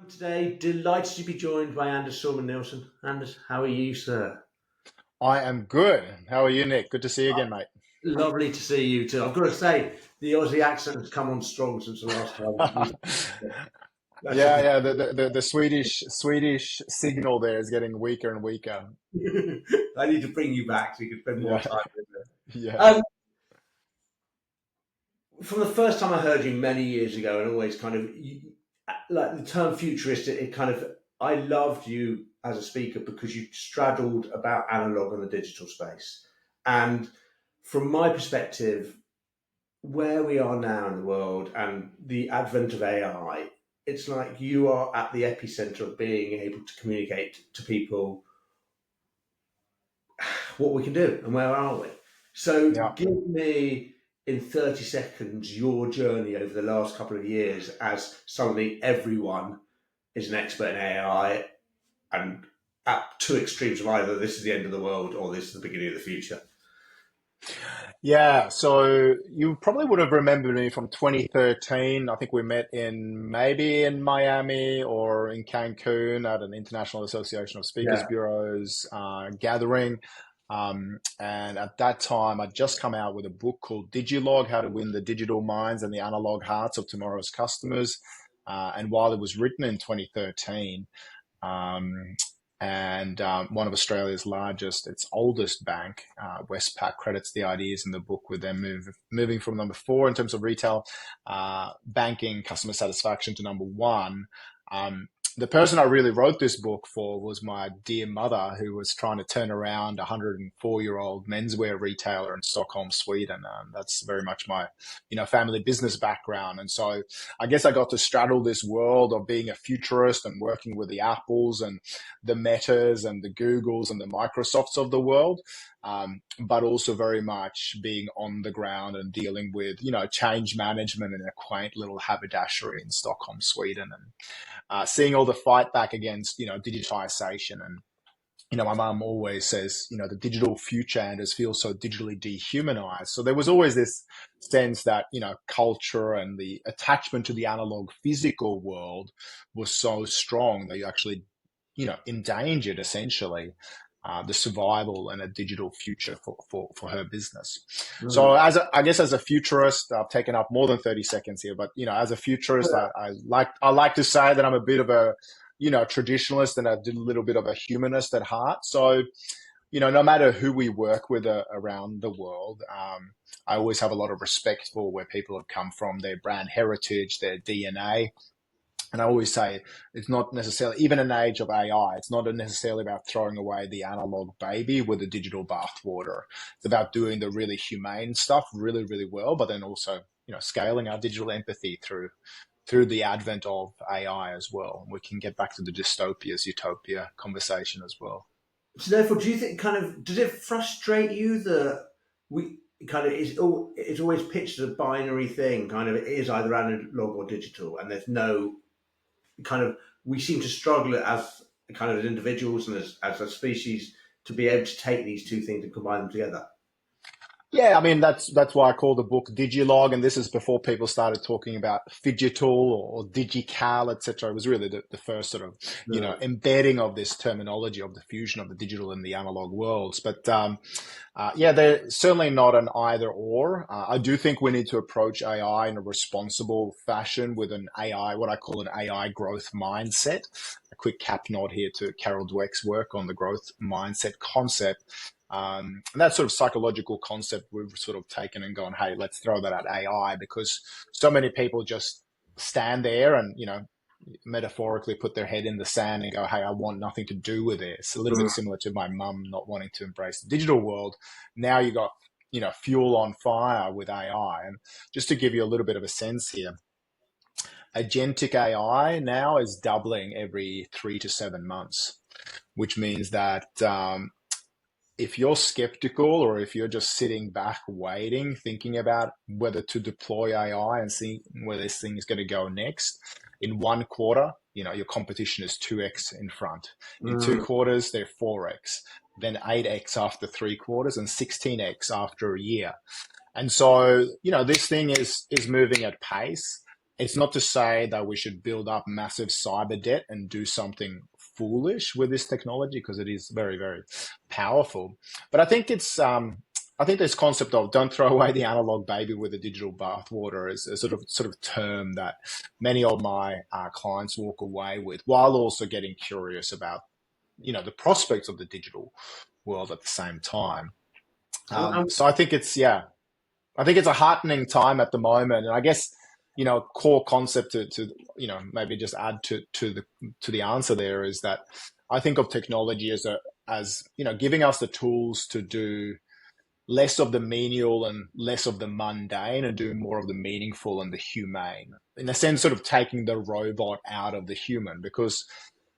Today, delighted to be joined by Anders Sörman Neillson. Anders, how are you, sir? I am good. How are you, Nick? Good to see you again, mate. Lovely to see you too. I've got to say, the Aussie accent has come on strong since the last time we spoke. That's Yeah, yeah. The Swedish signal there is getting weaker and weaker. I need to bring you back so you can spend more Yeah, time with me. yeah, Um, from the first time I heard you many years ago, and always kind of like the term futuristic, it kind of I loved you as a speaker because you straddled about analog and the digital space. And from my perspective, where we are now in the world and the advent of AI, it's like you are at the epicenter of being able to communicate to people what we can do and where are we. So, yeah. give me in 30 seconds your journey over the last couple of years as suddenly everyone is an expert in AI and at two extremes of either this is the end of the world or this is the beginning of the future. Yeah, so you probably would have remembered me from 2013. I think we met in maybe in Miami or in Cancun at an International Association of Speakers Yeah. Bureaus gathering. And at that time, I'd just come out with a book called Digilog, How to Win the Digital Minds and the Analog Hearts of Tomorrow's Customers. And while it was written in 2013, um, and one of Australia's largest, its oldest bank, Westpac, credits the ideas in the book with them moving from number four in terms of retail banking customer satisfaction to number one. Um, the person I really wrote this book for was my dear mother, who was trying to turn around a 104-year-old menswear retailer in Stockholm, Sweden. That's very much my, family business background, and so I guess I got to straddle this world of being a futurist and working with the Apples and the Metas and the Googles and the Microsofts of the world, but also very much being on the ground and dealing with, change management in a quaint little haberdashery in Stockholm, Sweden, and seeing all the fight back against, digitization. And my mum always says, the digital future, Anders, feels so digitally dehumanized. So there was always this sense that, culture and the attachment to the analog physical world was so strong that you actually, endangered essentially the survival and a digital future for her business. So Mm. I guess as a futurist, I've taken up more than 30 seconds here, but, as a futurist, I like to say that I'm a bit of a, traditionalist and a little bit of a humanist at heart. So, no matter who we work with around the world, I always have a lot of respect for where people have come from, their brand heritage, their DNA. And I always say it's not necessarily, even in an age of AI, it's not necessarily about throwing away the analog baby with the digital bathwater. It's about doing the really humane stuff really, really well, but then also, scaling our digital empathy through the advent of AI as well. We can get back to the dystopias, utopia conversation as well. So therefore, do you think kind of does it frustrate you that we kind of it's always pitched as a binary thing, kind of it is either analog or digital, and there's no kind of we seem to struggle as kind of as individuals and as a species to be able to take these two things and combine them together. Yeah, I mean that's why I call the book Digilog, and this is before people started talking about phygital or digital, etc. It was really the first sort of Yeah. embedding of this terminology of the fusion of the digital and the analog worlds. But yeah, they're certainly not an either or. I do think we need to approach AI in a responsible fashion with an AI, what I call an AI growth mindset. A quick cap nod here to Carol Dweck's work on the growth mindset concept. And that sort of psychological concept we've sort of taken and gone, hey, let's throw that at AI, because so many people just stand there and, metaphorically put their head in the sand and go, hey, I want nothing to do with this. A little bit Mm. similar to my mum not wanting to embrace the digital world. Now you got, fuel on fire with AI. And just to give you a little bit of a sense here, agentic AI now is doubling every 3 to 7 months, which means that if you're skeptical or if you're just sitting back waiting, thinking about whether to deploy AI and see where this thing is going to go next, in 1 quarter, your competition is 2x in front. In two Mm. quarters, they're 4x, then 8x after 3 quarters, and 16x after a year. And so, this thing is moving at pace. it's not to say that we should build up massive cyber debt and do something foolish with this technology, because it is very, very powerful. But I think this concept of don't throw away the analog baby with the digital bathwater is a sort of term that many of my clients walk away with, while also getting curious about, the prospects of the digital world at the same time. And So I think it's a heartening time at the moment, and I guess, core concept to maybe just add to the answer there is that I think of technology as giving us the tools to do less of the menial and less of the mundane, and do more of the meaningful and the humane. In a sense, sort of taking the robot out of the human, because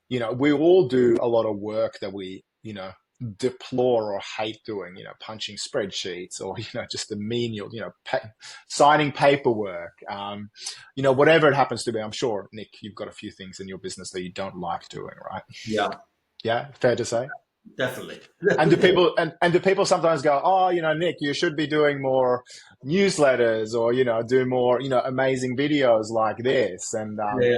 we all do a lot of work that we deplore or hate doing, punching spreadsheets, or just the menial, signing paperwork, whatever it happens to be. I'm sure, Nick, you've got a few things in your business that you don't like doing, right? yeah, Yeah, fair to say. definitely. And do people sometimes go, oh, Nick, you should be doing more newsletters, or do more amazing videos like this, and Yeah.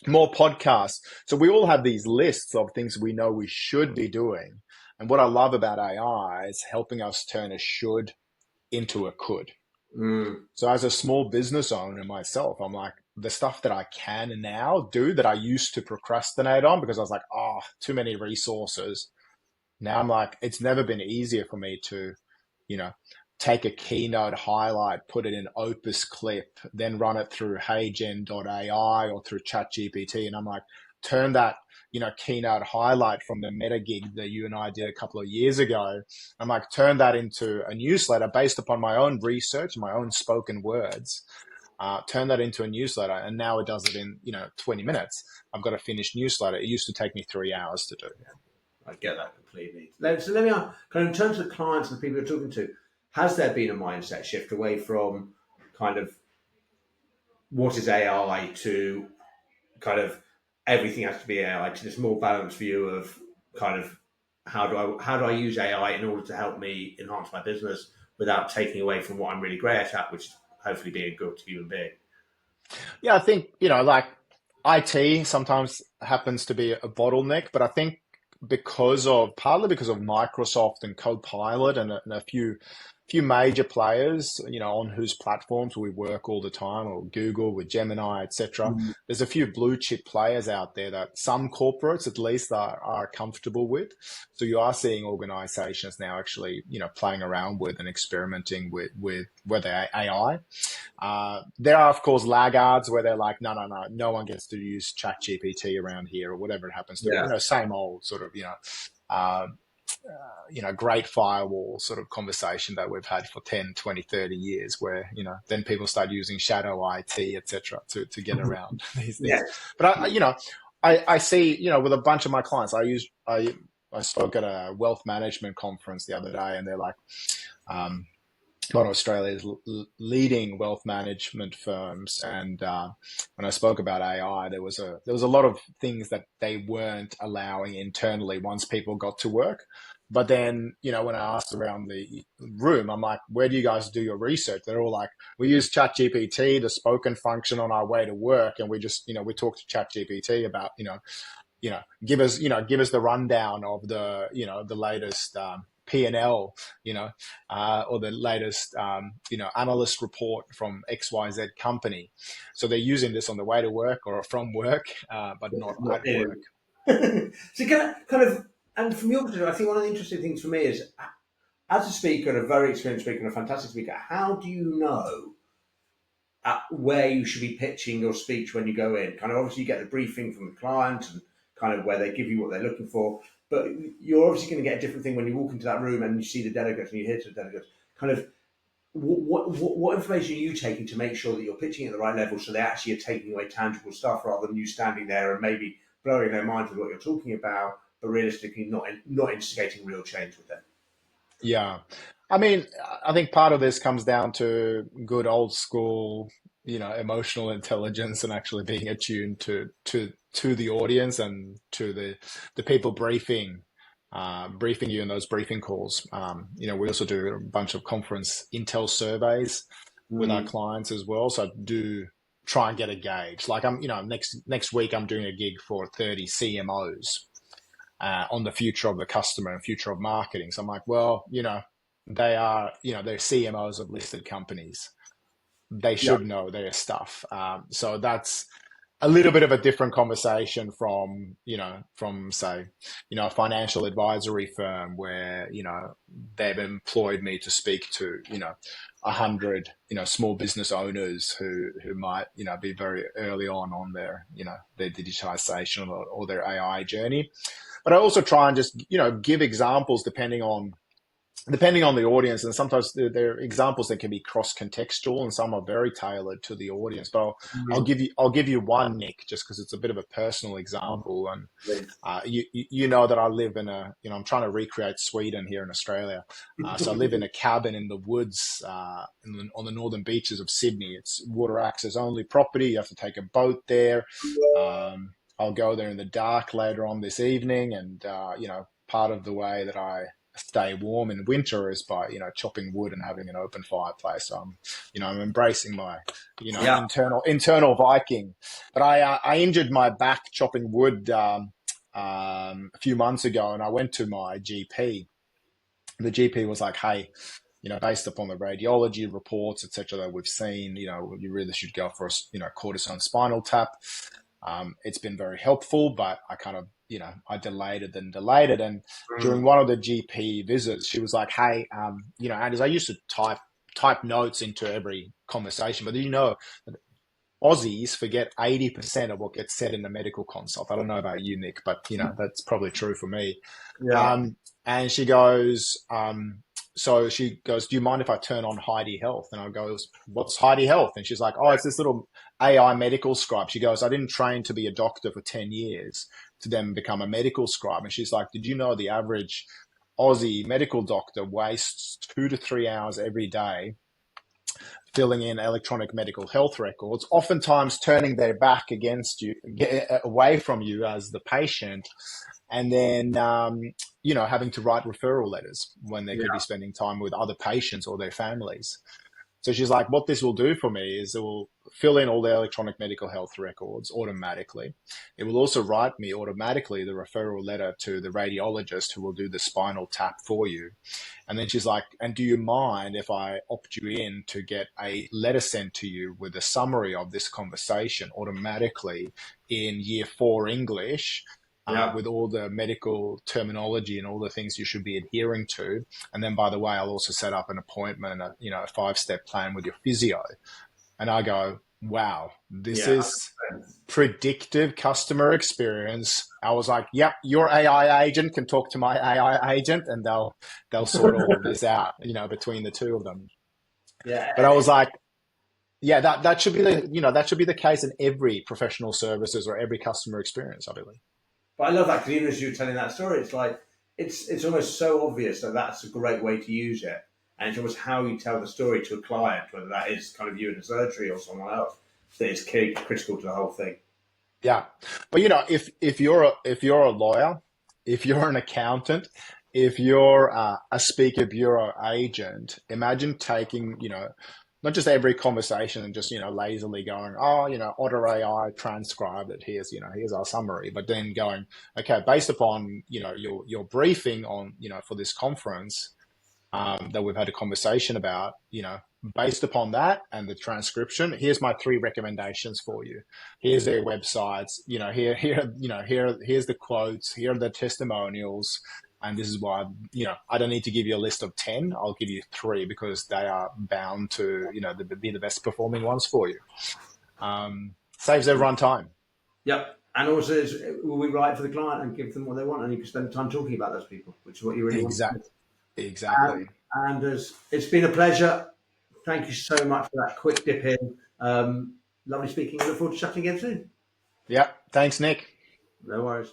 more podcasts. So we all have these lists of things we know we should be doing. And what I love about AI is helping us turn a should into a could. Mm. So as a small business owner myself, I'm like, the stuff that I can now do that I used to procrastinate on because I was like, oh, too many resources. Now I'm like, it's never been easier for me to, you know, take a keynote highlight, put it in Opus Clip, then run it through HeyGen.ai or through ChatGPT. And I'm like, turn that, keynote highlight from the meta gig that you and I did a couple of years ago. I'm like, turn that into a newsletter based upon my own research, my own spoken words. Turn that into a newsletter, and now it does it in 20 minutes. I've got a finished newsletter. It used to take me 3 hours to do. I get that completely. So let me ask, kind of in terms of the clients and the people you're talking to, has there been a mindset shift away from kind of what is AI to kind of everything has to be AI, to this more balanced view of kind of how do I use AI in order to help me enhance my business without taking away from what I'm really great at, which is hopefully being a good human being. Yeah, I think, like IT sometimes happens to be a bottleneck, but I think partly because of Microsoft and Copilot and a few major players, on whose platforms we work all the time, or Google with Gemini, etc. Mm. There's a few blue chip players out there that some corporates at least are comfortable with. So you are seeing organizations now actually, playing around with and experimenting with whether AI. There are, of course, laggards where they're like, no one gets to use ChatGPT around here, or whatever it happens to be. Yeah. Same old sort of, uh, great firewall sort of conversation that we've had for 10, 20, 30 years, where, then people start using shadow IT, etc., to get around these things. Yes. But I see, with a bunch of my clients, I spoke at a wealth management conference the other day, and they're like, one of Australia's leading wealth management firms, and when I spoke about AI, there was a lot of things that they weren't allowing internally once people got to work. But then, when I asked around the room, I'm like, where do you guys do your research? They're all like, we use ChatGPT, the spoken function on our way to work, and we just, we talk to ChatGPT about, give us the rundown of the latest P&L, or the latest, analyst report from XYZ company. So they're using this on the way to work or from work, but not at work. So kind of, and from your perspective, I think one of the interesting things for me is, as a speaker, and a very experienced speaker and a fantastic speaker, how do you know where you should be pitching your speech when you go in? Kind of obviously you get the briefing from the client and kind of where they give you what they're looking for, but you're obviously going to get a different thing when you walk into that room and you see the delegates and you hear to the delegates. Kind of what information are you taking to make sure that you're pitching at the right level, so they actually are taking away tangible stuff rather than you standing there and maybe blowing their minds with what you're talking about, but realistically not instigating real change with them? Yeah. I mean, I think part of this comes down to good old school, emotional intelligence, and actually being attuned to the audience and to the people briefing you in those briefing calls. We also do a bunch of conference intel surveys with our Mm. clients as well. So I do try and get a gauge. Like next week I'm doing a gig for 30 CMOs on the future of the customer and future of marketing. So I'm like, well, they are, they're CMOs of listed companies. They Yeah. should know their stuff. So that's a little bit of a different conversation from say, a financial advisory firm where, they've employed me to speak to, 100, small business owners who might, be very early on their digitization or their AI journey. But I also try and just, give examples depending on the audience, and sometimes there are examples that can be cross-contextual, and some are very tailored to the audience. But I'll give you one, Nick, just because it's a bit of a personal example. And you know that I live in I'm trying to recreate Sweden here in Australia. So I live in a cabin in the woods on the northern beaches of Sydney. It's water access only property. You have to take a boat there. I'll go there in the dark later on this evening, and part of the way that I stay warm in winter is by chopping wood and having an open fireplace. So I'm embracing my internal Viking. But I injured my back chopping wood a few months ago, and I went to my GP. The GP was like, hey, based upon the radiology reports, etc., that we've seen, you really should go for a cortisone spinal tap. It's been very helpful, but I kind of, I delayed it and delayed it. And during one of the GP visits, she was like, hey, Anders, I used to type notes into every conversation, but Aussies forget 80% of what gets said in the medical consult. I don't know about you, Nick, but that's probably true for me. Yeah. And she goes, do you mind if I turn on Heidi Health? And I go, what's Heidi Health? And she's like, oh, it's this little AI medical scribe. She goes, I didn't train to be a doctor for 10 years to then become a medical scribe. And she's like, did you know the average Aussie medical doctor wastes 2 to 3 hours every day filling in electronic medical health records, oftentimes turning their back against you, away from you as the patient, and then, having to write referral letters when they could be spending time with other patients or their families. So she's like, what this will do for me is it will fill in all the electronic medical health records automatically. It will also write me automatically the referral letter to the radiologist who will do the spinal tap for you. And then she's like, and do you mind if I opt you in to get a letter sent to you with a summary of this conversation automatically in year 4 English? With all the medical terminology and all the things you should be adhering to. And then, by the way, I'll also set up an appointment, a 5-step plan with your physio. And I go, wow, this is predictive customer experience. I was like, yep, your AI agent can talk to my AI agent, and they'll sort all of this out, between the two of them. Yeah. But I was like, yeah, that should be that should be the case in every professional services or every customer experience, I believe. But I love that, because even as you were telling that story, it's like it's almost so obvious that that's a great way to use it, and it's almost how you tell the story to a client, whether that is kind of you in a surgery or someone else, that is critical to the whole thing. Yeah, but if you're a lawyer, if you're an accountant, if you're a speaker bureau agent, imagine taking not just every conversation and just, lazily going, oh, Otter AI transcribed it. Here's our summary. But then going, okay, based upon, your briefing on, for this conference that we've had a conversation about, based upon that and the transcription, here's my 3 recommendations for you. Here's their websites, here's the quotes, here are the testimonials. And this is why, I don't need to give you a list of 10. I'll give you 3 because they are bound to, be the best performing ones for you. Saves everyone time. Yep. And also, will we write for the client and give them what they want, and you can spend time talking about those people, which is what you really want. Exactly. Anders, it's been a pleasure. Thank you so much for that quick dip in. Lovely speaking. I look forward to chatting again soon. Yeah. Thanks, Nick. No worries.